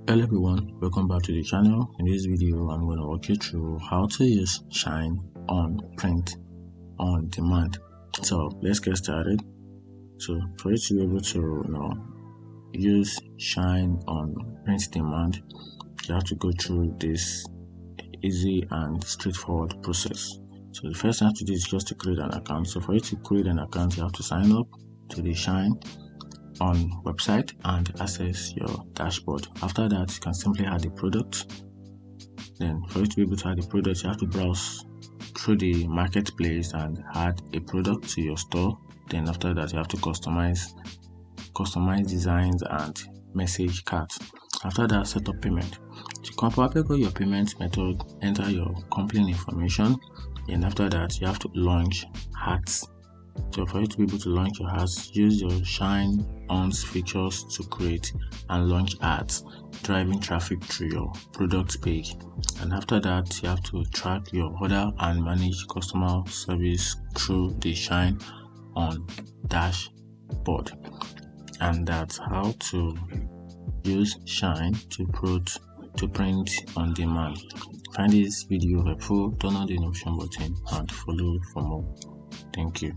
Hello everyone, welcome back to the channel. In this video I'm going to walk you through how to use Shine on print on demand. So let's get started. So for you to be able to use Shine on print demand, you have to go through this easy and straightforward process. So the first thing you have to do is just to create an account. So for you to create an account, you have to sign up to the Shine on website and access your dashboard. After that, you can simply add the product. Then for you to be able to add the product, you have to browse through the marketplace and add a product to your store. Then after that, you have to customize designs and message cards. After that, set up payment. To configure your payment method, enter your company information. And after that, you have to launch ads. So for you to be able to launch your ads, use your Shine On's features to create and launch ads, driving traffic through your product page. And after that, you have to track your order and manage customer service through the Shine On dashboard. And that's how to use Shine to print on demand. Find this video helpful, turn on the notification button and follow for more. Thank you.